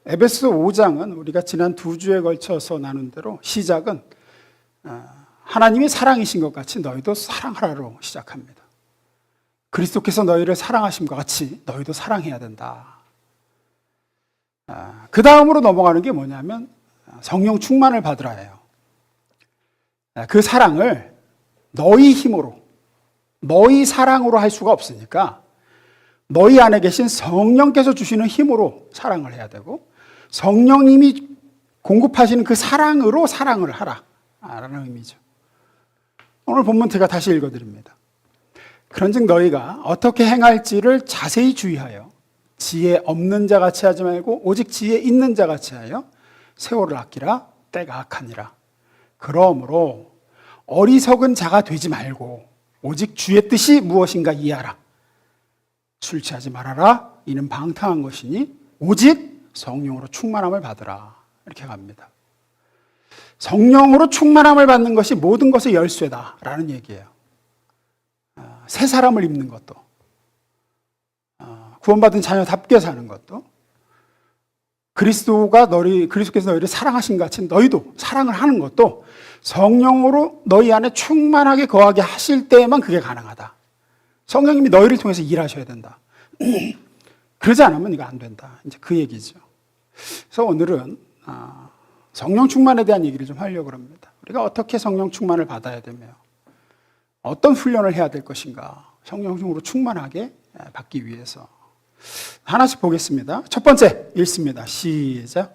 에베소 5장은 우리가 지난 2주에 걸쳐서 나눈 대로 시작은 하나님이 사랑이신 것 같이 너희도 사랑하라로 시작합니다. 그리스도께서 너희를 사랑하심과 같이 너희도 사랑해야 된다. 그 다음으로 넘어가는 게 뭐냐면 성령 충만을 받으라예요. 그 사랑을 너희 힘으로, 너희 사랑으로 할 수가 없으니까 너희 안에 계신 성령께서 주시는 힘으로 사랑을 해야 되고, 성령님이 공급하시는 그 사랑으로 사랑을 하라라는 의미죠. 오늘 본문 제가 다시 읽어드립니다. 그런즉 너희가 어떻게 행할지를 자세히 주의하여 지혜 없는 자 같이 하지 말고 오직 지혜 있는 자 같이 하여 세월을 아끼라. 때가 악하니라. 그러므로 어리석은 자가 되지 말고 오직 주의 뜻이 무엇인가 이해하라. 술 취하지 말아라. 이는 방탕한 것이니 오직 성령으로 충만함을 받으라. 이렇게 갑니다. 성령으로 충만함을 받는 것이 모든 것의 열쇠다라는 얘기예요. 새 사람을 입는 것도, 구원받은 자녀답게 사는 것도, 그리스도께서 너희를 사랑하신 것 같이 너희도 사랑을 하는 것도 성령으로 너희 안에 충만하게 거하게 하실 때에만 그게 가능하다. 성령님이 너희를 통해서 일하셔야 된다. 그러지 않으면 이거 안 된다. 이제 그 얘기죠. 그래서 오늘은 성령 충만에 대한 얘기를 좀 하려고 합니다. 우리가 어떻게 성령 충만을 받아야 되며 어떤 훈련을 해야 될 것인가, 성령으로 충만하게 받기 위해서 하나씩 보겠습니다. 첫 번째 읽습니다. 시작.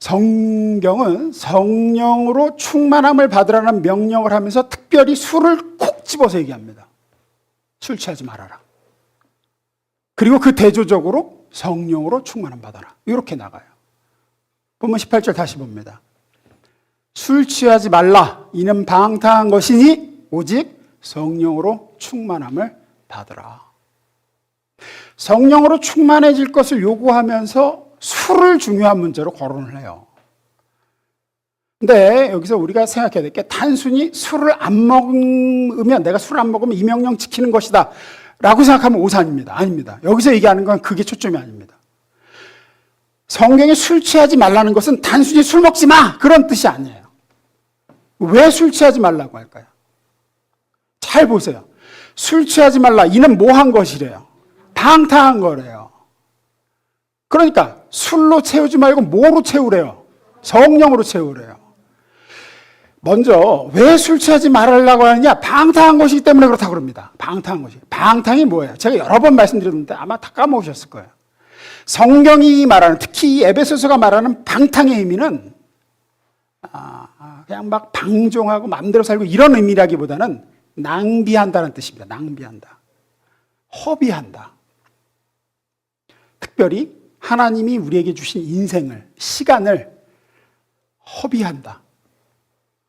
성경은 성령으로 충만함을 받으라는 명령을 하면서 특별히 술을 콕 집어서 얘기합니다. 술 취하지 말아라. 그리고 그 대조적으로 성령으로 충만함 받아라. 이렇게 나가요. 본문 18절 다시 봅니다. 술 취하지 말라. 이는 방탕한 것이니 오직 성령으로 충만함을 받으라. 성령으로 충만해질 것을 요구하면서 술을 중요한 문제로 거론을 해요. 근데 여기서 우리가 생각해야 될 게 단순히 술을 안 먹으면, 내가 술을 안 먹으면 이 명령 지키는 것이다 라고 생각하면 오산입니다. 아닙니다. 여기서 얘기하는 건 그게 초점이 아닙니다. 성경에 술 취하지 말라는 것은 단순히 술 먹지 마 그런 뜻이 아니에요. 왜 술 취하지 말라고 할까요? 잘 보세요. 술 취하지 말라. 이는 뭐한 것이래요? 방탕한 거래요. 그러니까 술로 채우지 말고 뭐로 채우래요? 성령으로 채우래요. 먼저 왜 술 취하지 말라고 하느냐? 방탕한 것이기 때문에 그렇다고 그럽니다. 방탕한 것이. 방탕이 뭐예요? 제가 여러 번 말씀드렸는데 아마 다 까먹으셨을 거예요. 성경이 말하는, 특히 에베소서가 말하는 방탕의 의미는 그냥 막 방종하고 마음대로 살고 이런 의미라기보다는 낭비한다는 뜻입니다. 낭비한다. 허비한다. 특별히 하나님이 우리에게 주신 인생을, 시간을 허비한다.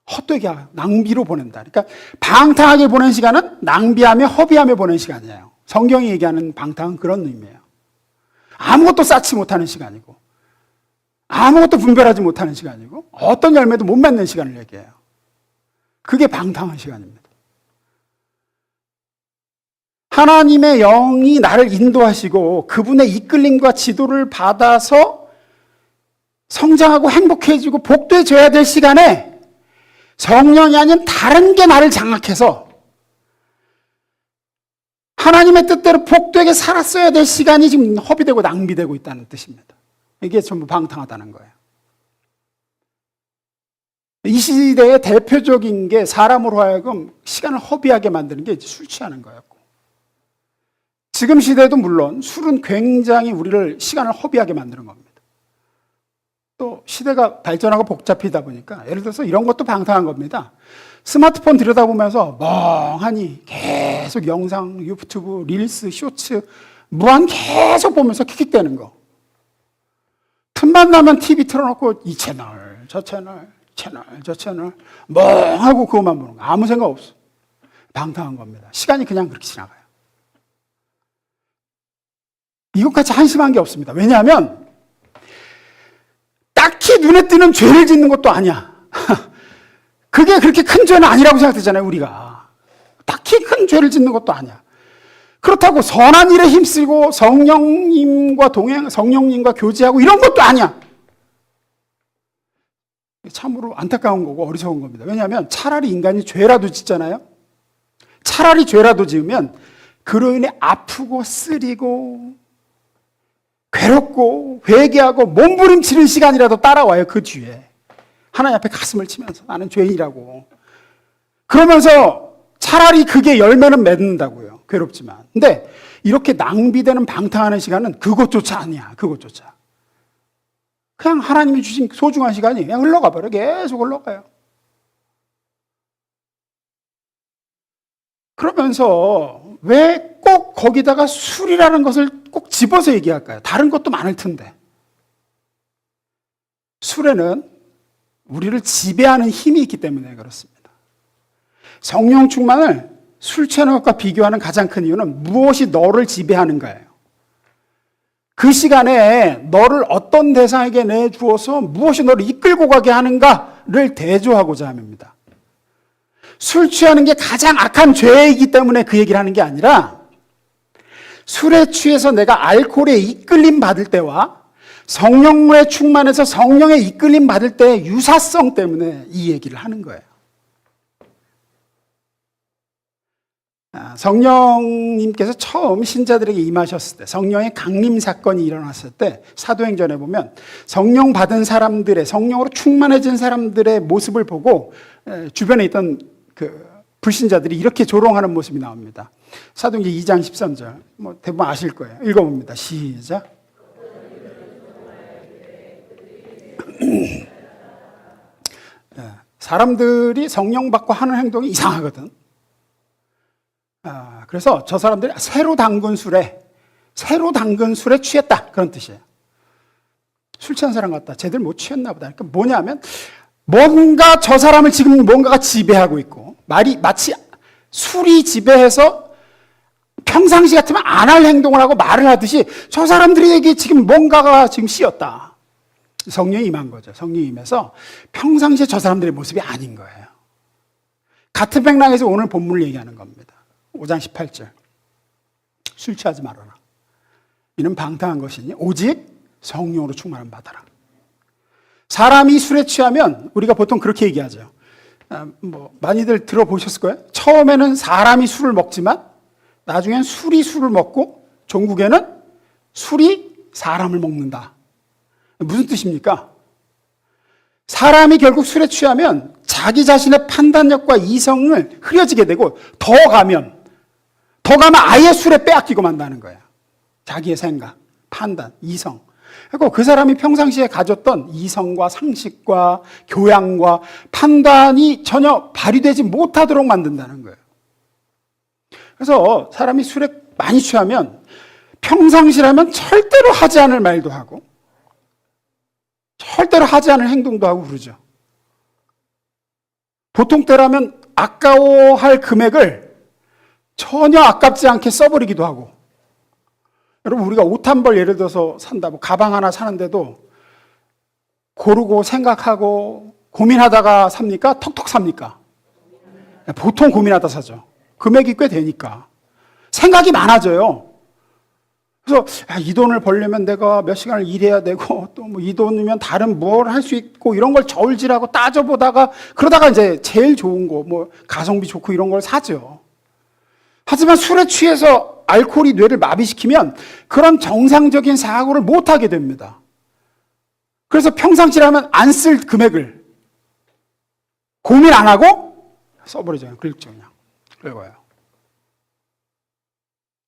헛되게 낭비로 보낸다. 그러니까 방탕하게 보낸 시간은 낭비하며 허비하며 보낸 시간이에요. 성경이 얘기하는 방탕은 그런 의미예요. 아무것도 쌓지 못하는 시간이고 아무것도 분별하지 못하는 시간이고 어떤 열매도 못 맺는 시간을 얘기해요. 그게 방탕한 시간입니다. 하나님의 영이 나를 인도하시고 그분의 이끌림과 지도를 받아서 성장하고 행복해지고 복되어져야 될 시간에 성령이 아닌 다른 게 나를 장악해서 하나님의 뜻대로 복되게 살았어야 될 시간이 지금 허비되고 낭비되고 있다는 뜻입니다. 이게 전부 방탕하다는 거예요. 이 시대의 대표적인 게 사람으로 하여금 시간을 허비하게 만드는 게 술 취하는 거였고, 지금 시대도 물론 술은 굉장히 우리를 시간을 허비하게 만드는 겁니다. 또 시대가 발전하고 복잡하다 보니까 예를 들어서 이런 것도 방탕한 겁니다. 스마트폰 들여다보면서 멍하니 계속 영상, 유튜브, 릴스, 쇼츠 무한 계속 보면서 킥킥대는 거. 틈만 나면 TV 틀어놓고 이 채널, 저 채널, 저 채널 멍하고 그것만 보는 거. 아무 생각 없어. 방탕한 겁니다. 시간이 그냥 그렇게 지나가요. 이것같이 한심한 게 없습니다. 왜냐하면 딱히 눈에 띄는 죄를 짓는 것도 아니야. 그게 그렇게 큰 죄는 아니라고 생각되잖아요, 우리가. 딱히 큰 죄를 짓는 것도 아니야. 그렇다고 선한 일에 힘쓰고 성령님과 동행, 성령님과 교제하고 이런 것도 아니야. 참으로 안타까운 거고 어리석은 겁니다. 왜냐하면 차라리 인간이 죄라도 짓잖아요. 차라리 죄라도 지으면 그로 인해 아프고 쓰리고 괴롭고 회개하고 몸부림치는 시간이라도 따라와요. 그 뒤에 하나님 앞에 가슴을 치면서 나는 죄인이라고 그러면서 차라리 그게 열매는 맺는다고요. 괴롭지만. 근데 이렇게 낭비되는 방탕하는 시간은 그것조차 아니야. 그것조차. 그냥 하나님이 주신 소중한 시간이 그냥 흘러가 버려. 계속 흘러가요. 그러면서 왜 꼭 거기다가 술이라는 것을 꼭 집어서 얘기할까요? 다른 것도 많을 텐데. 술에는 우리를 지배하는 힘이 있기 때문에 그렇습니다. 성령 충만을 술 취하는 것과 비교하는 가장 큰 이유는 무엇이 너를 지배하는가예요. 그 시간에 너를 어떤 대상에게 내주어서 무엇이 너를 이끌고 가게 하는가를 대조하고자 함입니다. 술 취하는 게 가장 악한 죄이기 때문에 그 얘기를 하는 게 아니라 술에 취해서 내가 알코올에 이끌림 받을 때와 성령물에 충만해서 성령에 이끌림 받을 때의 유사성 때문에 이 얘기를 하는 거예요. 성령님께서 처음 신자들에게 임하셨을 때, 성령의 강림 사건이 일어났을 때 사도행전에 보면 성령 받은 사람들의, 성령으로 충만해진 사람들의 모습을 보고 주변에 있던 그 불신자들이 이렇게 조롱하는 모습이 나옵니다. 사도행전 2장 13절, 뭐 대부분 아실 거예요. 읽어봅니다. 시작. 사람들이 성령 받고 하는 행동이 이상하거든. 그래서 저 사람들이 새로 담근 술에 취했다. 그런 뜻이에요. 술 취한 사람 같다. 쟤들 못 취했나 보다. 그러니까 뭐냐면 뭔가 저 사람을 지금 뭔가가 지배하고 있고 마치 술이 지배해서 평상시 같으면 안 할 행동을 하고 말을 하듯이 저 사람들에게 지금 뭔가가 지금 씌었다. 성령이 임한 거죠. 성령이 임해서 평상시에 저 사람들의 모습이 아닌 거예요. 같은 맥락에서 오늘 본문을 얘기하는 겁니다. 5장 18절. 술 취하지 말아라. 이는 방탕한 것이니 오직 성령으로 충만함 받아라. 사람이 술에 취하면 우리가 보통 그렇게 얘기하죠. 많이들 들어보셨을 거예요. 처음에는 사람이 술을 먹지만 나중엔 술이 술을 먹고 종국에는 술이 사람을 먹는다. 무슨 뜻입니까? 사람이 결국 술에 취하면 자기 자신의 판단력과 이성을 흐려지게 되고 더 가면 아예 술에 빼앗기고 만다는 거예요. 자기의 생각, 판단, 이성. 그리고 그 사람이 평상시에 가졌던 이성과 상식과 교양과 판단이 전혀 발휘되지 못하도록 만든다는 거예요. 그래서 사람이 술에 많이 취하면 평상시라면 절대로 하지 않을 말도 하고 절대로 하지 않을 행동도 하고 그러죠. 보통 때라면 아까워할 금액을 전혀 아깝지 않게 써버리기도 하고. 여러분, 우리가 옷 한 벌 예를 들어서 산다, 뭐 가방 하나 사는데도 고르고 생각하고 고민하다가 삽니까? 턱턱 삽니까? 보통 고민하다 사죠. 금액이 꽤 되니까. 생각이 많아져요. 그래서 이 돈을 벌려면 내가 몇 시간을 일해야 되고 또 뭐 이 돈이면 다른 뭘 할 수 있고 이런 걸 저울질하고 따져보다가 그러다가 이제 제일 좋은 거 뭐 가성비 좋고 이런 걸 사죠. 하지만 술에 취해서 알코올이 뇌를 마비시키면 그런 정상적인 사고를 못하게 됩니다. 그래서 평상시라면 안 쓸 금액을 고민 안 하고 써버리잖아요. 긁죠, 그냥. 긁어요.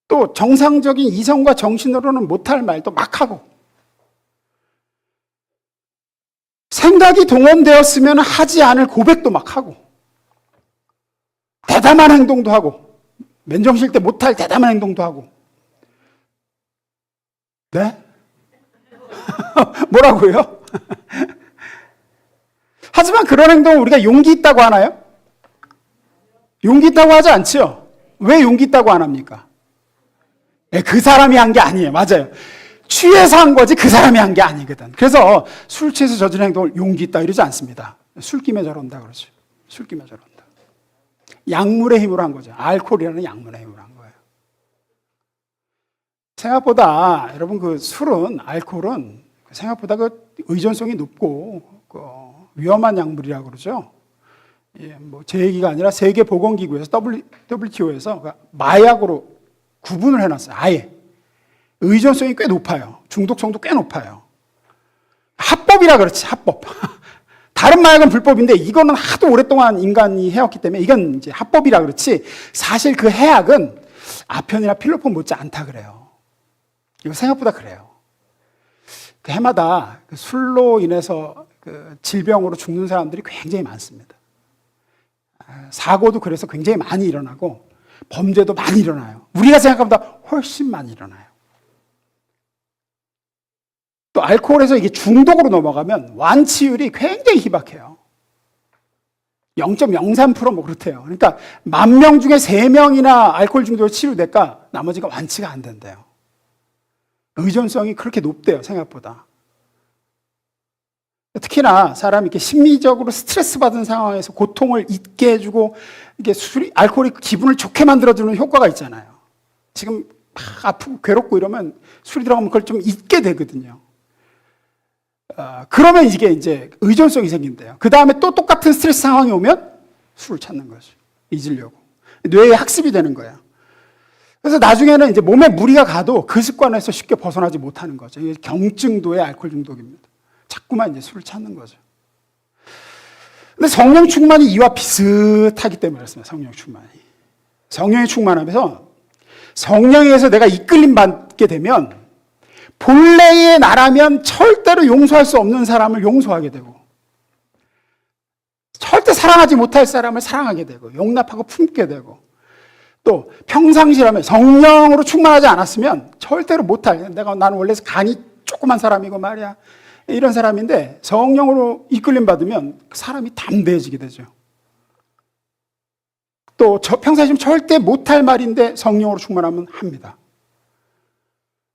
또 정상적인 이성과 정신으로는 못할 말도 막 하고 생각이 동원되었으면 하지 않을 고백도 막 하고 대담한 행동도 하고 맨정실 때 못할 대담한 행동도 하고. 네? 뭐라고요? 하지만 그런 행동을 우리가 용기 있다고 하나요? 용기 있다고 하지 않죠? 왜 용기 있다고 안 합니까? 네, 그 사람이 한 게 아니에요. 맞아요. 취해서 한 거지 그 사람이 한 게 아니거든. 그래서 술 취해서 저지른 행동을 용기 있다 이러지 않습니다. 술김에 저런다 그러죠. 술김에 저런다. 약물의 힘으로 한 거죠. 알코올이라는 약물의 힘으로 한 거예요. 생각보다 여러분 그 술은, 알코올은 생각보다 그 의존성이 높고 그 위험한 약물이라고 그러죠. 예, 뭐 제 얘기가 아니라 세계보건기구에서 WTO에서 마약으로 구분을 해놨어요. 아예 의존성이 꽤 높아요. 중독성도 꽤 높아요. 합법이라 그렇지, 합법. 다른 마약은 불법인데 이거는 하도 오랫동안 인간이 해왔기 때문에 이건 이제 합법이라 그렇지, 사실 그 해악은 아편이나 필로폰 못지 않다 그래요. 이거 생각보다 그래요. 그 해마다 그 술로 인해서 그 질병으로 죽는 사람들이 굉장히 많습니다. 사고도 그래서 굉장히 많이 일어나고 범죄도 많이 일어나요. 우리가 생각한 것보다 훨씬 많이 일어나요. 또 알코올에서 이게 중독으로 넘어가면 완치율이 굉장히 희박해요. 0.03% 그렇대요. 그러니까 10,000명 중에 3명이나 알코올 중독으로 치료될까 나머지가 완치가 안 된대요. 의존성이 그렇게 높대요, 생각보다. 특히나 사람이 이렇게 심리적으로 스트레스 받은 상황에서 고통을 잊게 해주고 이게 알코올이 기분을 좋게 만들어주는 효과가 있잖아요. 지금 막 아프고 괴롭고 이러면 술이 들어가면 그걸 좀 잊게 되거든요. 그러면 이게 이제 의존성이 생긴대요. 그 다음에 또 똑같은 스트레스 상황이 오면 술을 찾는 거죠. 잊으려고. 뇌에 학습이 되는 거예요. 그래서 나중에는 이제 몸에 무리가 가도 그 습관에서 쉽게 벗어나지 못하는 거죠. 이게 경증도의 알코올 중독입니다. 자꾸만 이제 술을 찾는 거죠. 근데 성령 충만이 이와 비슷하기 때문에 그렇습니다. 성령 충만이. 성령이 충만하면서 성령에 의해서 내가 이끌림 받게 되면 본래의 나라면 절대로 용서할 수 없는 사람을 용서하게 되고, 절대 사랑하지 못할 사람을 사랑하게 되고, 용납하고 품게 되고, 또 평상시라면 성령으로 충만하지 않았으면 절대로 못할, 나는 원래 간이 조그만 사람이고 말이야, 이런 사람인데 성령으로 이끌림 받으면 그 사람이 담대해지게 되죠. 또 평상시면 절대 못할 말인데 성령으로 충만하면 합니다.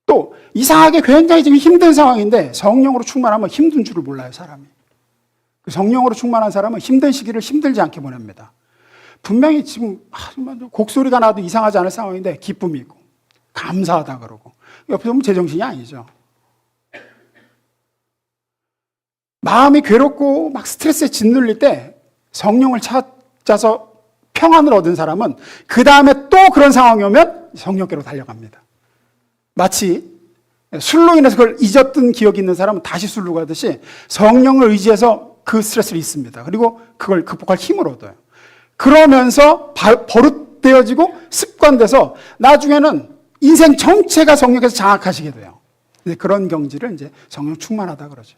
또 이상하게 굉장히 지금 힘든 상황인데 성령으로 충만하면 힘든 줄을 몰라요, 사람이. 성령으로 충만한 사람은 힘든 시기를 힘들지 않게 보냅니다. 분명히 지금 곡소리가 나도 이상하지 않을 상황인데 기쁨이 있고 감사하다 그러고, 옆에 보면 제정신이 아니죠. 마음이 괴롭고 막 스트레스에 짓눌릴 때 성령을 찾아서 평안을 얻은 사람은 그 다음에 또 그런 상황이 오면 성령께로 달려갑니다. 마치 술로 인해서 그걸 잊었던 기억이 있는 사람은 다시 술로 가듯이 성령을 의지해서 그 스트레스를 잊습니다. 그리고 그걸 극복할 힘을 얻어요. 그러면서 버릇되어지고 습관돼서 나중에는 인생 전체가 성령께서 장악하시게 돼요. 그런 경지를 이제 성령 충만하다 그러죠.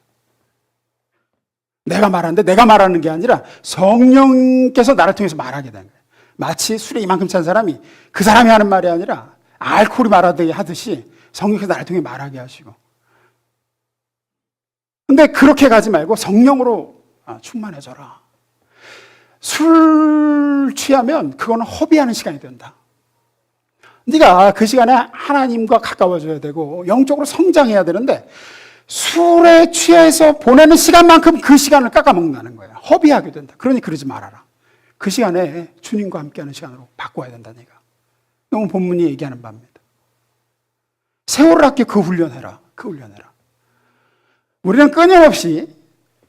내가 말하는데 내가 말하는 게 아니라 성령께서 나를 통해서 말하게 되는 거예요. 마치 술에 이만큼 찬 사람이 그 사람이 하는 말이 아니라 알코올이 말하듯이 하듯이 성령께서 나를 통해 말하게 하시고. 근데 그렇게 가지 말고 성령으로 충만해져라. 술 취하면 그거는 허비하는 시간이 된다. 네가 그 시간에 하나님과 가까워져야 되고 영적으로 성장해야 되는데 술에 취해서 보내는 시간만큼 그 시간을 깎아먹는다는 거예요. 허비하게 된다. 그러니 그러지 말아라. 그 시간에 주님과 함께하는 시간으로 바꿔야 된다, 네가. 이건 본문이 얘기하는 바입니다. 세월을 아껴 그 훈련해라. 그 훈련해라. 우리는 끊임없이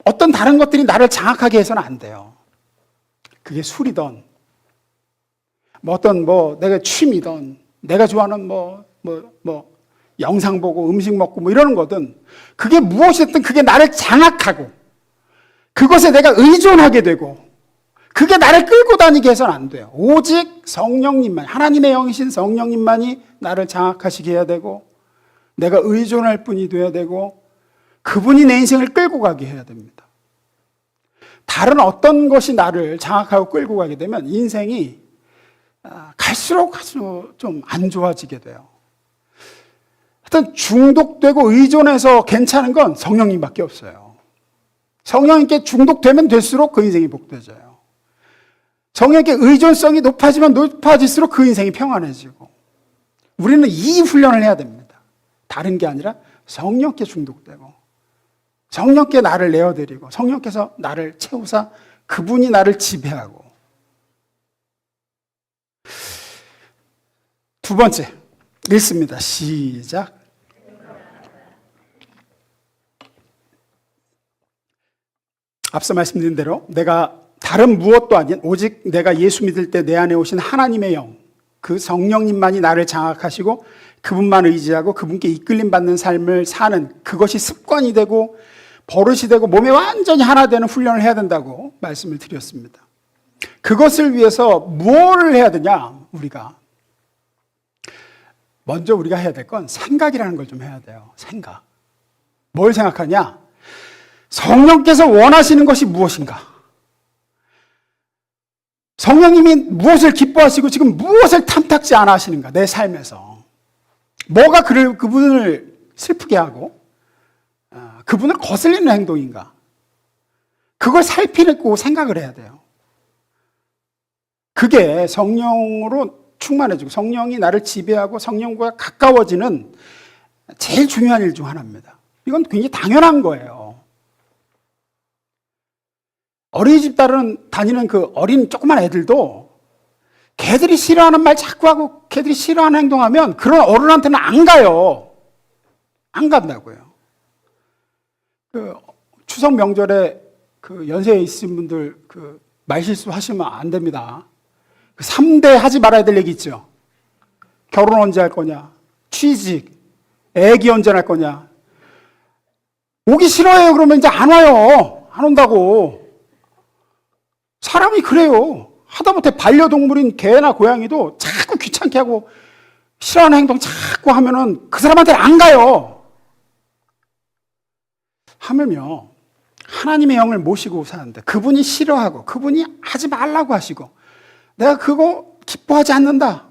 어떤 다른 것들이 나를 장악하게 해서는 안 돼요. 그게 술이든 내가 취미든 내가 좋아하는 영상 보고 음식 먹고 이러는 거든, 그게 무엇이든 그게 나를 장악하고 그것에 내가 의존하게 되고 그게 나를 끌고 다니게 해서는 안 돼요. 오직 성령님만, 하나님의 영이신 성령님만이 나를 장악하시게 해야 되고 내가 의존할 분이 돼야 되고 그분이 내 인생을 끌고 가게 해야 됩니다. 다른 어떤 것이 나를 장악하고 끌고 가게 되면 인생이 갈수록 좀 안 좋아지게 돼요. 하여튼 중독되고 의존해서 괜찮은 건 성령님밖에 없어요. 성령님께 중독되면 될수록 그 인생이 복되져요. 성령님께 의존성이 높아지면 높아질수록 그 인생이 평안해지고, 우리는 이 훈련을 해야 됩니다. 다른 게 아니라 성령께 중독되고 성령께 나를 내어드리고 성령께서 나를 채우사 그분이 나를 지배하고. 두 번째, 읽습니다. 시작. 앞서 말씀드린 대로 내가 다른 무엇도 아닌 오직 내가 예수 믿을 때 내 안에 오신 하나님의 영, 그 성령님만이 나를 장악하시고 그분만 의지하고 그분께 이끌림 받는 삶을 사는 그것이 습관이 되고 버릇이 되고 몸에 완전히 하나 되는 훈련을 해야 된다고 말씀을 드렸습니다. 그것을 위해서 무엇을 해야 되냐? 우리가 먼저 우리가 해야 될 건 생각이라는 걸 좀 해야 돼요. 생각. 뭘 생각하냐? 성령께서 원하시는 것이 무엇인가? 성령님이 무엇을 기뻐하시고 지금 무엇을 탐탁지 않아 하시는가? 내 삶에서. 뭐가 그분을 슬프게 하고 그분을 거슬리는 행동인가? 그걸 살피고 생각을 해야 돼요. 그게 성령으로 충만해지고 성령이 나를 지배하고 성령과 가까워지는 제일 중요한 일 중 하나입니다. 이건 굉장히 당연한 거예요. 어린이집 다니는 그 어린 조그만 애들도 걔들이 싫어하는 말 자꾸 하고 걔들이 싫어하는 행동하면 그런 어른한테는 안 가요. 안 간다고요. 그 추석 명절에 그 연세에 있으신 분들 그 말실수 하시면 안 됩니다. 그 3대 하지 말아야 될 얘기 있죠. 결혼 언제 할 거냐? 취직, 애기 언제 날 거냐? 오기 싫어해요. 그러면 이제 안 와요. 안 온다고. 사람이 그래요. 하다못해 반려동물인 개나 고양이도 자꾸 귀찮게 하고 싫어하는 행동 자꾸 하면은 그 사람한테 안 가요. 하물며 하나님의 영을 모시고 사는데 그분이 싫어하고 그분이 하지 말라고 하시고 내가 그거 기뻐하지 않는다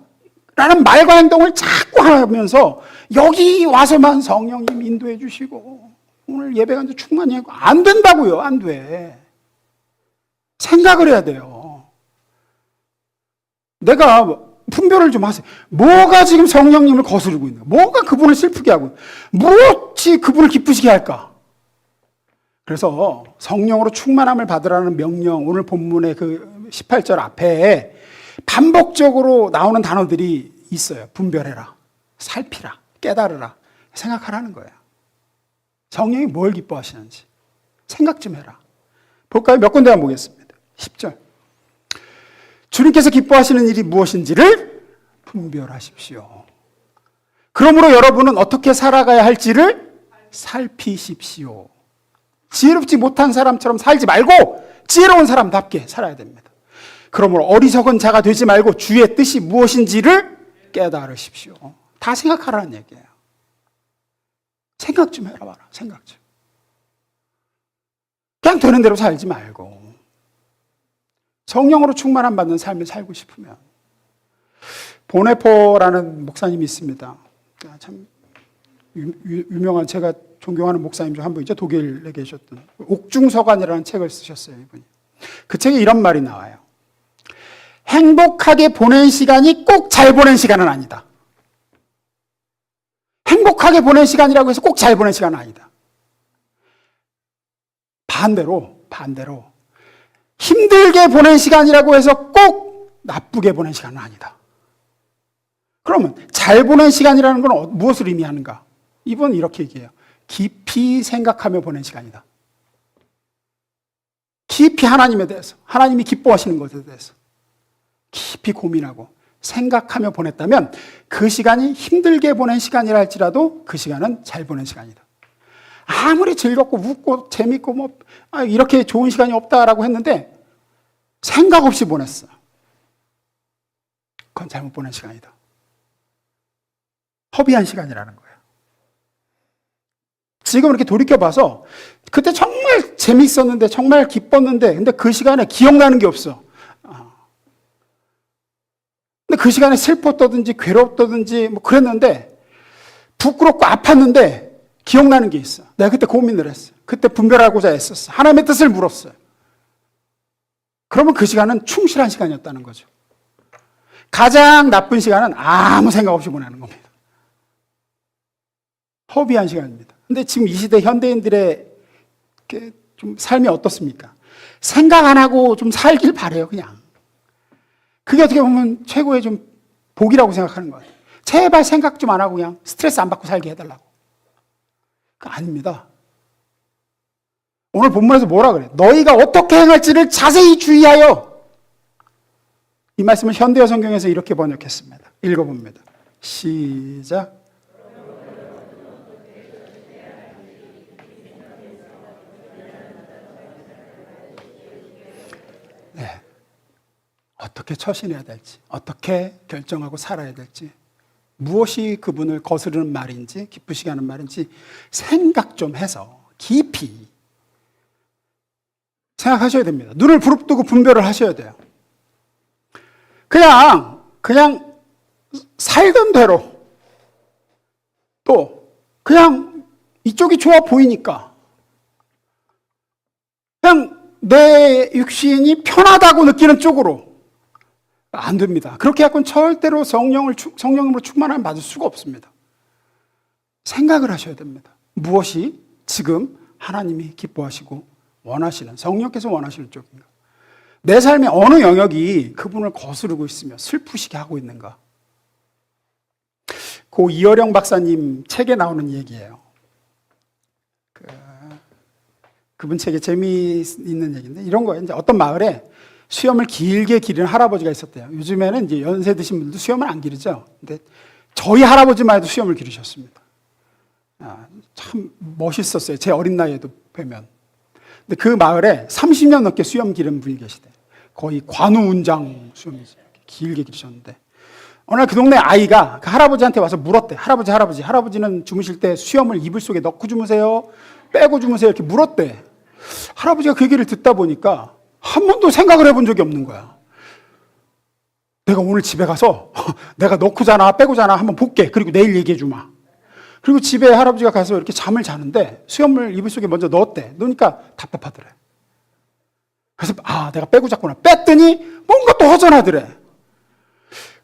라는 말과 행동을 자꾸 하면서 여기 와서만 성령님 인도해 주시고 오늘 예배 간주 충만히 하고 안 된다고요. 안 돼. 생각을 해야 돼요. 내가 분별을 좀 하세요. 뭐가 지금 성령님을 거스르고 있는가? 뭐가 그분을 슬프게 하고 무엇이 그분을 기쁘시게 할까? 그래서 성령으로 충만함을 받으라는 명령, 오늘 본문의 그 18절 앞에 반복적으로 나오는 단어들이 있어요. 분별해라, 살피라, 깨달으라, 생각하라는 거예요. 성령이 뭘 기뻐하시는지 생각 좀 해라. 볼까요? 몇 군데 한번 보겠습니다. 10절. 주님께서 기뻐하시는 일이 무엇인지를 분별하십시오. 그러므로 여러분은 어떻게 살아가야 할지를 살피십시오. 지혜롭지 못한 사람처럼 살지 말고 지혜로운 사람답게 살아야 됩니다. 그러므로 어리석은 자가 되지 말고 주의 뜻이 무엇인지를 깨달으십시오. 다 생각하라는 얘기예요. 생각 좀 해라 봐라. 생각 좀. 그냥 되는 대로 살지 말고 성령으로 충만함 받는 삶을 살고 싶으면 보네포라는 목사님이 있습니다. 참 유명한 제가 존경하는 목사님 중 한 분이죠. 독일에 계셨던 옥중서관이라는 책을 쓰셨어요. 이분이. 그 책에 이런 말이 나와요. 행복하게 보낸 시간이 꼭 잘 보낸 시간은 아니다. 행복하게 보낸 시간이라고 해서 꼭 잘 보낸 시간은 아니다. 반대로 힘들게 보낸 시간이라고 해서 꼭 나쁘게 보낸 시간은 아니다. 그러면 잘 보낸 시간이라는 건 무엇을 의미하는가? 이분 이렇게 얘기해요. 깊이 생각하며 보낸 시간이다. 깊이 하나님에 대해서, 하나님이 기뻐하시는 것에 대해서 깊이 고민하고 생각하며 보냈다면 그 시간이 힘들게 보낸 시간이라 할지라도 그 시간은 잘 보낸 시간이다. 아무리 즐겁고 웃고 재밌고 이렇게 좋은 시간이 없다라고 했는데 생각 없이 보냈어. 그건 잘못 보낸 시간이다. 허비한 시간이라는 거예요. 지금 이렇게 돌이켜봐서 그때 정말 재밌었는데 정말 기뻤는데 근데 그 시간에 기억나는 게 없어. 근데 그 시간에 슬펐다든지 괴롭다든지 그랬는데 부끄럽고 아팠는데 기억나는 게 있어. 내가 그때 고민을 했어. 그때 분별하고자 애썼어. 하나님의 뜻을 물었어요. 그러면 그 시간은 충실한 시간이었다는 거죠. 가장 나쁜 시간은 아무 생각 없이 보내는 겁니다. 허비한 시간입니다. 근데 지금 이 시대 현대인들의 좀 삶이 어떻습니까? 생각 안 하고 좀 살길 바래요, 그냥. 그게 어떻게 보면 최고의 좀 복이라고 생각하는 것 같아요. 제발 생각 좀 안 하고 그냥 스트레스 안 받고 살게 해달라고. 그거 아닙니다. 오늘 본문에서 뭐라 그래? 너희가 어떻게 행할지를 자세히 주의하여. 이 말씀을 현대어 성경에서 이렇게 번역했습니다. 읽어봅니다. 시작. 네. 어떻게 처신해야 될지, 어떻게 결정하고 살아야 될지, 무엇이 그분을 거스르는 말인지, 기쁘시게 하는 말인지 생각 좀 해서 깊이 생각하셔야 됩니다. 눈을 부릅뜨고 분별을 하셔야 돼요. 그냥 살던 대로, 또 그냥 이쪽이 좋아 보이니까 그냥 내 육신이 편하다고 느끼는 쪽으로 안 됩니다. 그렇게 해서는 절대로 성령으로 충만함을 받을 수가 없습니다. 생각을 하셔야 됩니다. 무엇이 지금 하나님이 기뻐하시고 원하시는, 성령께서 원하시는 쪽인가? 내 삶의 어느 영역이 그분을 거스르고 있으며 슬프시게 하고 있는가? 고 이어령 박사님 책에 나오는 얘기예요. 그분 책에 재미있는 얘기인데 이런 거예요. 이제 어떤 마을에 수염을 길게 기르는 할아버지가 있었대요. 요즘에는 이제 연세 드신 분들도 수염을 안 기르죠. 근데 저희 할아버지만 해도 수염을 기르셨습니다. 참 멋있었어요. 제 어린 나이에도 뵈면. 근데 그 마을에 30년 넘게 수염 기른 분이 계시대. 거의 관우운장 수염이지. 길게 기르셨는데. 어느 날 그 동네 아이가 그 할아버지한테 와서 물었대. 할아버지는 주무실 때 수염을 이불 속에 넣고 주무세요? 빼고 주무세요? 이렇게 물었대. 할아버지가 그 얘기를 듣다 보니까 한 번도 생각을 해본 적이 없는 거야. 내가 오늘 집에 가서 내가 넣고 자나 빼고 자나 한번 볼게. 그리고 내일 얘기해 주마. 그리고 집에 할아버지가 가서 이렇게 잠을 자는데 수염을 이불 속에 먼저 넣었대. 넣으니까 답답하더래. 그래서 내가 빼고 잤구나. 뺐더니 뭔가 또 허전하더래.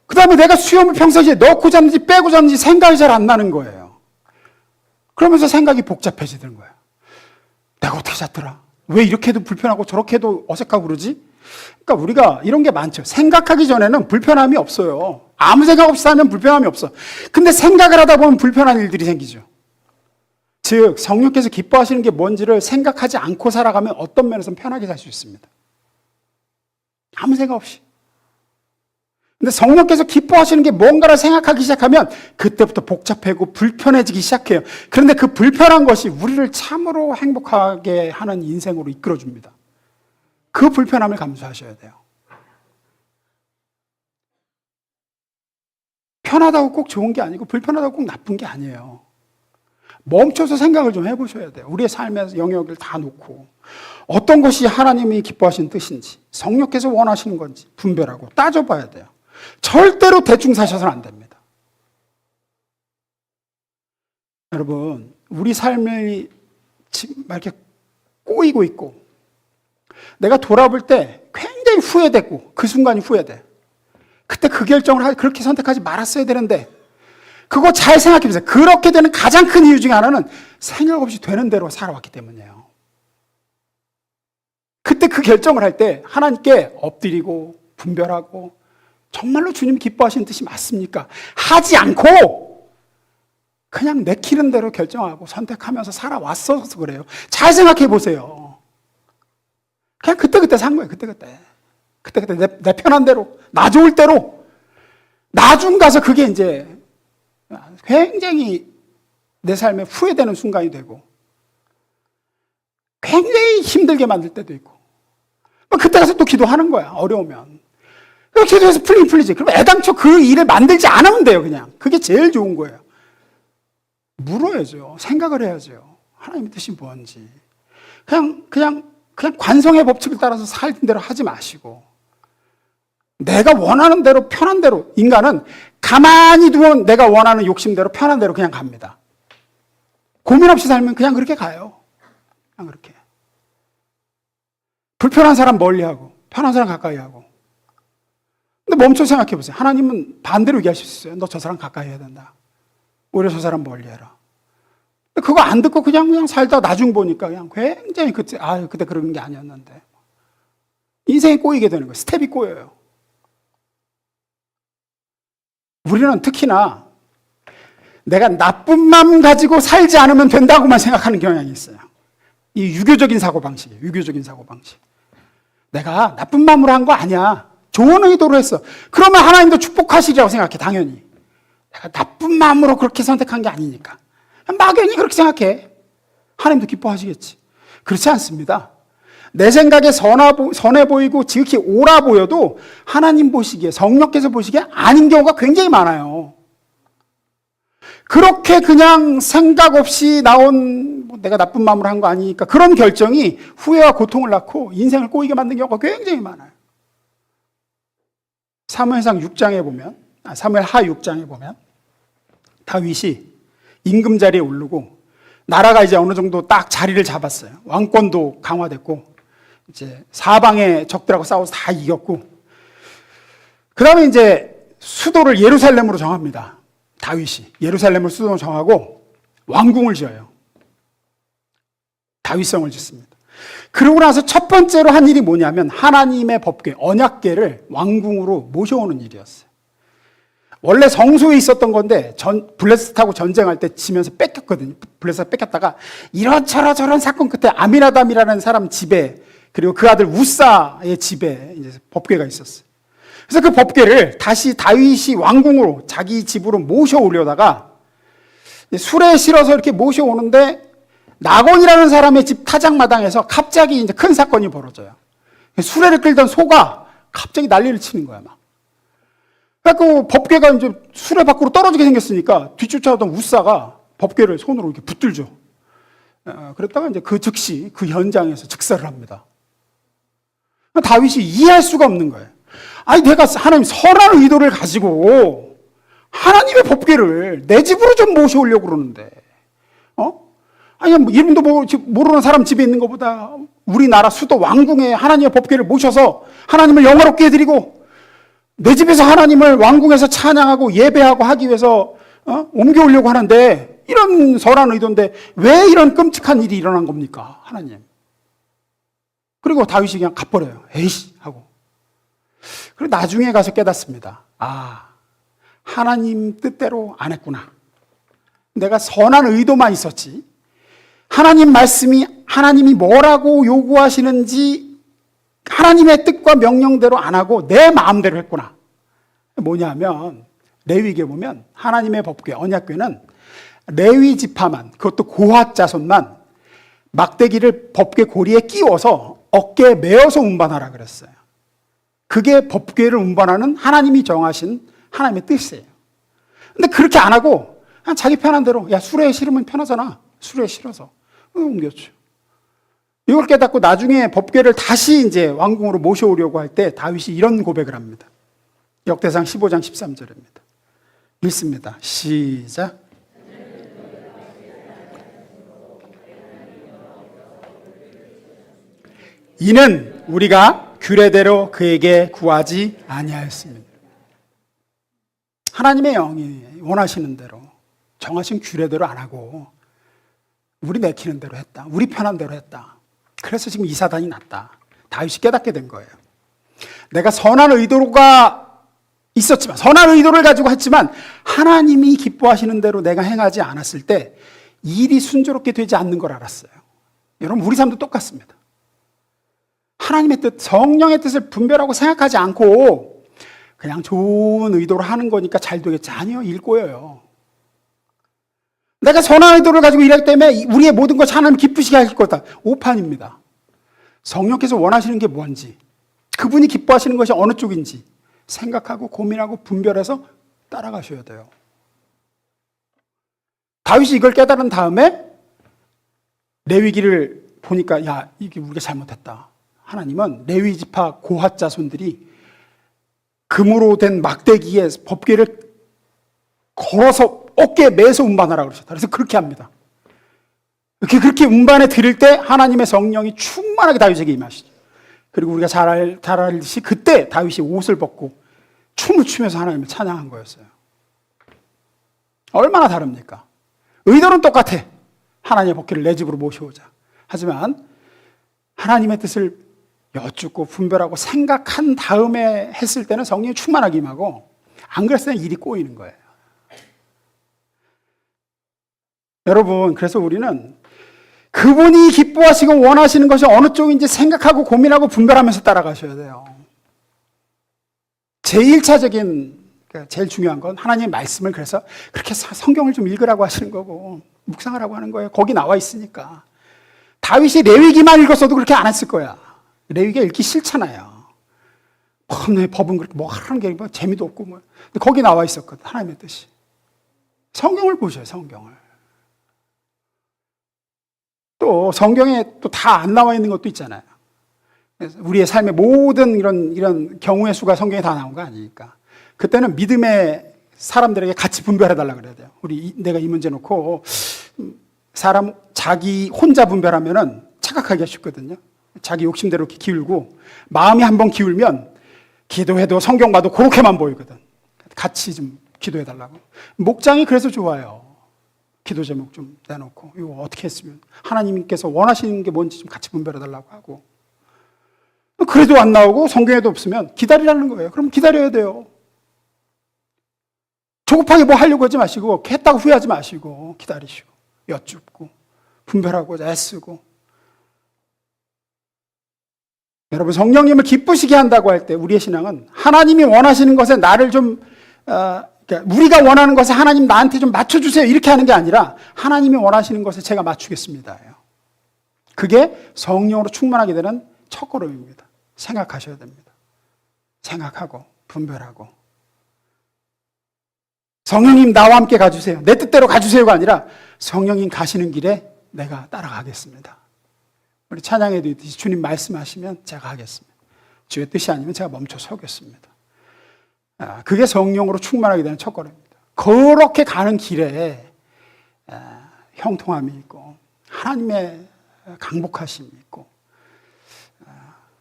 그 다음에 내가 수염을 평상시에 넣고 잤는지 빼고 잤는지 생각이 잘 안 나는 거예요. 그러면서 생각이 복잡해지는 거예요. 내가 어떻게 잤더라? 왜 이렇게 해도 불편하고 저렇게 해도 어색하고 그러지? 그러니까 우리가 이런 게 많죠. 생각하기 전에는 불편함이 없어요. 아무 생각 없이 살면 불편함이 없어. 근데 생각을 하다 보면 불편한 일들이 생기죠. 즉 성령께서 기뻐하시는 게 뭔지를 생각하지 않고 살아가면 어떤 면에서는 편하게 살 수 있습니다. 아무 생각 없이. 근데 성령께서 기뻐하시는 게 뭔가를 생각하기 시작하면 그때부터 복잡하고 불편해지기 시작해요. 그런데 그 불편한 것이 우리를 참으로 행복하게 하는 인생으로 이끌어줍니다. 그 불편함을 감수하셔야 돼요. 편하다고 꼭 좋은 게 아니고 불편하다고 꼭 나쁜 게 아니에요. 멈춰서 생각을 좀 해보셔야 돼요. 우리의 삶의 영역을 다 놓고 어떤 것이 하나님이 기뻐하시는 뜻인지, 성령께서 원하시는 건지 분별하고 따져봐야 돼요. 절대로 대충 사셔서는 안 됩니다. 여러분, 우리 삶이 지금 이렇게 꼬이고 있고 내가 돌아볼 때 굉장히 후회되고 그 순간이 후회돼. 그때 그 결정을 그렇게 선택하지 말았어야 되는데 그거 잘 생각해 보세요. 그렇게 되는 가장 큰 이유 중에 하나는 생각 없이 되는 대로 살아왔기 때문이에요. 그때 그 결정을 할 때 하나님께 엎드리고 분별하고 정말로 주님 기뻐하시는 뜻이 맞습니까? 하지 않고 그냥 내키는 대로 결정하고 선택하면서 살아왔어서 그래요. 잘 생각해 보세요. 그냥 그때그때 산 거예요. 그때그때 내 편한 대로, 나 좋을 대로. 나중 가서 그게 이제 굉장히 내 삶에 후회되는 순간이 되고 굉장히 힘들게 만들 때도 있고 그때 가서 또 기도하는 거야. 어려우면. 기도해서 풀리지. 그럼 애당초 그 일을 만들지 않으면 돼요. 그냥. 그게 제일 좋은 거예요. 물어야죠. 생각을 해야죠. 하나님의 뜻이 뭔지. 그냥 관성의 법칙을 따라서 살던 대로 하지 마시고 내가 원하는 대로 편한 대로 인간은 가만히 두면 내가 원하는 욕심대로 편한 대로 그냥 갑니다. 고민 없이 살면 그냥 그렇게 가요. 그냥 그렇게. 불편한 사람 멀리하고 편한 사람 가까이 하고. 근데 멈춰 생각해 보세요. 하나님은 반대로 얘기하실 수 있어요. 너 저 사람 가까이 해야 된다. 오히려 저 사람 멀리해라. 그거 안 듣고 그냥 살다 나중 보니까 그냥 굉장히 그때 그런 게 아니었는데 인생이 꼬이게 되는 거예요. 스텝이 꼬여요. 우리는 특히나 내가 나쁜 마음 가지고 살지 않으면 된다고만 생각하는 경향이 있어요. 이 유교적인 사고방식이에요. 유교적인 사고방식. 내가 나쁜 마음으로 한 거 아니야. 좋은 의도로 했어. 그러면 하나님도 축복하시리라고 생각해, 당연히. 내가 나쁜 마음으로 그렇게 선택한 게 아니니까. 막연히 그렇게 생각해. 하나님도 기뻐하시겠지. 그렇지 않습니다. 내 생각에 선해 보이고 지극히 옳아 보여도 하나님 보시기에, 성령께서 보시기에 아닌 경우가 굉장히 많아요. 그렇게 그냥 생각 없이 나온 내가 나쁜 마음으로 한 거 아니니까 그런 결정이 후회와 고통을 낳고 인생을 꼬이게 만든 경우가 굉장히 많아요. 사무엘상 6장에 보면, 사무엘하 6장에 보면 다윗이 임금 자리에 오르고 나라가 이제 어느 정도 딱 자리를 잡았어요. 왕권도 강화됐고 이제 사방의 적들하고 싸워서 다 이겼고, 그 다음에 이제 수도를 예루살렘으로 정합니다. 다윗이 예루살렘을 수도로 정하고 왕궁을 지어요. 다윗성을 짓습니다. 그러고 나서 첫 번째로 한 일이 뭐냐면 하나님의 법궤, 언약궤를 왕궁으로 모셔오는 일이었어요. 원래 성소에 있었던 건데 블레셋하고 전쟁할 때 지면서 뺏겼거든요. 블레셋 뺏겼다가 이런저런 사건 끝에 아미나담이라는 사람 집에, 그리고 그 아들 우사의 집에 이제 법궤가 있었어요. 그래서 그 법궤를 다시 다윗이 왕궁으로 자기 집으로 모셔오려다가 수레에 실어서 이렇게 모셔오는데 나곤이라는 사람의 집 타작마당에서 갑자기 이제 큰 사건이 벌어져요. 수레를 끌던 소가 갑자기 난리를 치는 거야, 막. 그래서 법궤가 이제 수레 밖으로 떨어지게 생겼으니까 뒤쫓아오던 우사가 법궤를 손으로 이렇게 붙들죠. 그랬다가 이제 그 즉시 그 현장에서 즉사를 합니다. 다윗이 이해할 수가 없는 거예요. 아니, 내가 하나님 선한 의도를 가지고 하나님의 법궤를 내 집으로 좀 모셔오려고 그러는데, 아니, 이름도 모르는 사람 집에 있는 것보다 우리나라 수도 왕궁에 하나님의 법궤를 모셔서 하나님을 영화롭게 해드리고 내 집에서 하나님을 왕궁에서 찬양하고 예배하고 하기 위해서 옮겨오려고 하는데, 이런 선한 의도인데 왜 이런 끔찍한 일이 일어난 겁니까, 하나님? 그리고 다윗이 그냥 갚버려요. 에이씨 하고. 그리고 나중에 가서 깨닫습니다. 아, 하나님 뜻대로 안 했구나. 내가 선한 의도만 있었지, 하나님 말씀이, 하나님이 뭐라고 요구하시는지 하나님의 뜻과 명령대로 안 하고 내 마음대로 했구나. 뭐냐면 레위기에 보면 하나님의 법궤, 언약궤는 레위 지파만, 그것도 고핫 자손만 막대기를 법궤 고리에 끼워서 어깨에 메어서 운반하라 그랬어요. 그게 법궤를 운반하는 하나님이 정하신 하나님의 뜻이에요. 근데 그렇게 안 하고 그냥 자기 편한 대로, 야, 수레에 실으면 편하잖아. 수레에 실어서 옮겼죠. 이걸 깨닫고 나중에 법궤를 다시 이제 왕궁으로 모셔오려고 할 때 다윗이 이런 고백을 합니다. 역대상 15장 13절입니다. 읽습니다. 시작. 이는 우리가 규례대로 그에게 구하지 아니하였습니다. 하나님의 영이 원하시는 대로 정하신 규례대로 안 하고 우리 내키는 대로 했다. 우리 편한 대로 했다. 그래서 지금 이 사단이 났다. 다윗이 깨닫게 된 거예요. 내가 선한 의도가 있었지만, 선한 의도를 가지고 했지만 하나님이 기뻐하시는 대로 내가 행하지 않았을 때 일이 순조롭게 되지 않는 걸 알았어요. 여러분, 우리 삶도 똑같습니다. 하나님의 뜻, 성령의 뜻을 분별하고 생각하지 않고 그냥 좋은 의도로 하는 거니까 잘 되겠지. 아니요, 일 꼬여요. 내가 선한 의도를 가지고 일하기 때문에 우리의 모든 것이 하나님 기쁘시게 할 거다. 오판입니다. 성령께서 원하시는 게 뭔지, 그분이 기뻐하시는 것이 어느 쪽인지 생각하고 고민하고 분별해서 따라가셔야 돼요. 다윗이 이걸 깨달은 다음에 레위기를 보니까, 야, 이게 우리가 잘못했다. 하나님은 레위 지파 고핫 자손들이 금으로 된 막대기에 법궤를 걸어서 어깨에 매서 운반하라 그러셨다. 그래서 그렇게 합니다. 그렇게 운반해 드릴 때 하나님의 성령이 충만하게 다윗에게 임하시죠. 그리고 우리가 잘 알듯이 그때 다윗이 옷을 벗고 춤을 추면서 하나님을 찬양한 거였어요. 얼마나 다릅니까? 의도는 똑같아. 하나님의 법궤를 내 집으로 모셔오자. 하지만 하나님의 뜻을 여쭙고 분별하고 생각한 다음에 했을 때는 성령이 충만하게 임하고, 안 그랬을 때는 일이 꼬이는 거예요. 여러분, 그래서 우리는 그분이 기뻐하시고 원하시는 것이 어느 쪽인지 생각하고 고민하고 분별하면서 따라가셔야 돼요. 제일 중요한 건 하나님의 말씀을 그래서 그렇게 성경을 좀 읽으라고 하시는 거고 묵상하라고 하는 거예요. 거기 나와 있으니까. 다윗이 레위기만 읽었어도 그렇게 안 했을 거야. 레위기 읽기 싫잖아요. 법은 그렇게 뭐 하는 게 뭐 재미도 없고 뭐. 근데 거기 나와 있었거든. 하나님의 뜻이. 성경을 보셔요. 성경을. 또 성경에 또 다 안 나와 있는 것도 있잖아요. 그래서 우리의 삶의 모든 이런 경우의 수가 성경에 다 나온 거 아니니까. 그때는 믿음의 사람들에게 같이 분별해달라 그래야 돼요. 내가 이 문제 놓고 사람 자기 혼자 분별하면은 착각하기가 쉽거든요. 자기 욕심대로 이렇게 기울고 마음이 한번 기울면 기도해도 성경 봐도 그렇게만 보이거든. 같이 좀 기도해달라고. 목장이 그래서 좋아요. 기도 제목 좀 내놓고 이거 어떻게 했으면 하나님께서 원하시는 게 뭔지 좀 같이 분별해달라고 하고. 그래도 안 나오고 성경에도 없으면 기다리라는 거예요. 그럼 기다려야 돼요. 조급하게 뭐 하려고 하지 마시고 했다고 후회하지 마시고 기다리시고 여쭙고 분별하고 애쓰고. 여러분, 성령님을 기쁘시게 한다고 할 때 우리의 신앙은 하나님이 원하시는 것에 나를 좀 우리가 원하는 것에 하나님 나한테 좀 맞춰주세요 이렇게 하는 게 아니라 하나님이 원하시는 것에 제가 맞추겠습니다. 그게 성령으로 충만하게 되는 첫걸음입니다. 생각하셔야 됩니다. 생각하고 분별하고. 성령님 나와 함께 가주세요. 내 뜻대로 가주세요가 아니라 성령님 가시는 길에 내가 따라가겠습니다. 우리 찬양에도 있듯이 주님 말씀하시면 제가 하겠습니다. 주의 뜻이 아니면 제가 멈춰 서겠습니다. 그게 성령으로 충만하게 되는 첫걸음입니다. 그렇게 가는 길에 형통함이 있고 하나님의 강복하심이 있고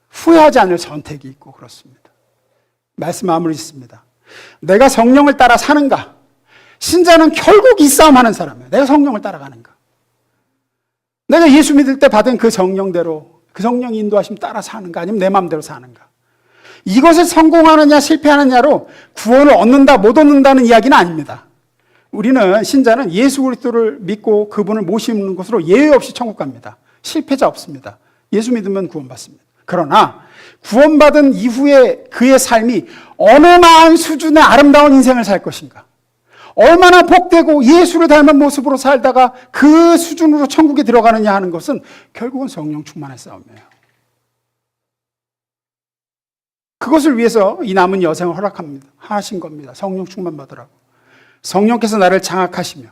후회하지 않을 선택이 있고 그렇습니다. 말씀 마무리 있습니다. 내가 성령을 따라 사는가? 신자는 결국 이 싸움하는 사람이에요. 내가 성령을 따라가는가? 내가 예수 믿을 때 받은 그 성령대로 그 성령 인도하심 따라 사는가? 아니면 내 마음대로 사는가? 이것을 성공하느냐 실패하느냐로 구원을 얻는다 못 얻는다는 이야기는 아닙니다. 우리는 신자는 예수 그리스도를 믿고 그분을 모시는 것으로 예외 없이 천국 갑니다. 실패자 없습니다. 예수 믿으면 구원받습니다. 그러나 구원받은 이후에 그의 삶이 어느 나은 수준의 아름다운 인생을 살 것인가, 얼마나 복되고 예수를 닮은 모습으로 살다가 그 수준으로 천국에 들어가느냐 하는 것은 결국은 성령 충만의 싸움이에요. 그것을 위해서 이 남은 여생을 허락하신 겁니다. 성령 충만 받으라고. 성령께서 나를 장악하시며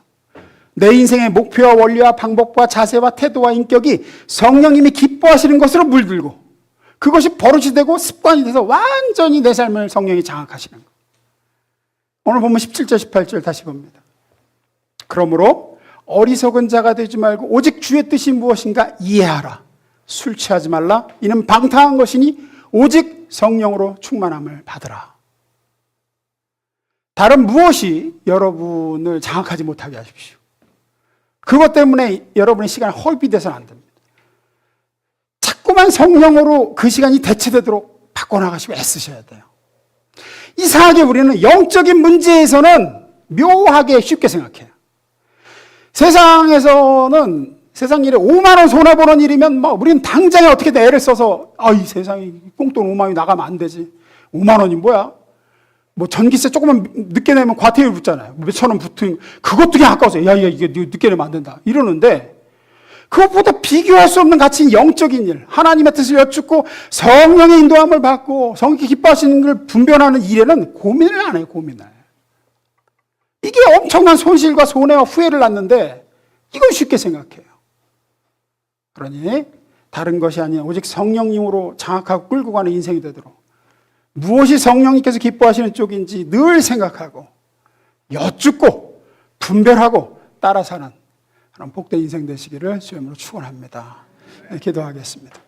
내 인생의 목표와 원리와 방법과 자세와 태도와 인격이 성령님이 기뻐하시는 것으로 물들고 그것이 버릇이 되고 습관이 돼서 완전히 내 삶을 성령이 장악하시는 것. 오늘 보면 17절 18절 다시 봅니다. 그러므로 어리석은 자가 되지 말고 오직 주의 뜻이 무엇인가 이해하라. 술 취하지 말라. 이는 방탕한 것이니 오직 성령으로 충만함을 받으라. 다른 무엇이 여러분을 장악하지 못하게 하십시오. 그것 때문에 여러분의 시간이 헐비돼서는 안 됩니다. 자꾸만 성령으로 그 시간이 대체되도록 바꿔나가시고 애쓰셔야 돼요. 이상하게 우리는 영적인 문제에서는 묘하게 쉽게 생각해요. 세상에서는 세상 일에 5만 원 손해보는 일이면 우리는 당장에 어떻게든 애를 써서 이 세상에 꽁돈 5만 원이 나가면 안 되지. 5만 원이 뭐야? 전기세 조금만 늦게 내면 과태료 붙잖아요. 몇천 원 붙은 그것도 그냥 아까워서 이게 늦게 내면 안 된다 이러는데, 그것보다 비교할 수 없는 가치인 영적인 일, 하나님의 뜻을 여쭙고 성령의 인도함을 받고 성령이 기뻐하시는 걸 분별하는 일에는 고민을 안 해요. 고민을. 이게 엄청난 손실과 손해와 후회를 낳는데 이건 쉽게 생각해요. 그러니 다른 것이 아닌 오직 성령님으로 장악하고 끌고 가는 인생이 되도록 무엇이 성령님께서 기뻐하시는 쪽인지 늘 생각하고 여쭙고 분별하고 따라 사는 그런 복된 인생 되시기를 주님으로 축원합니다. 기도하겠습니다.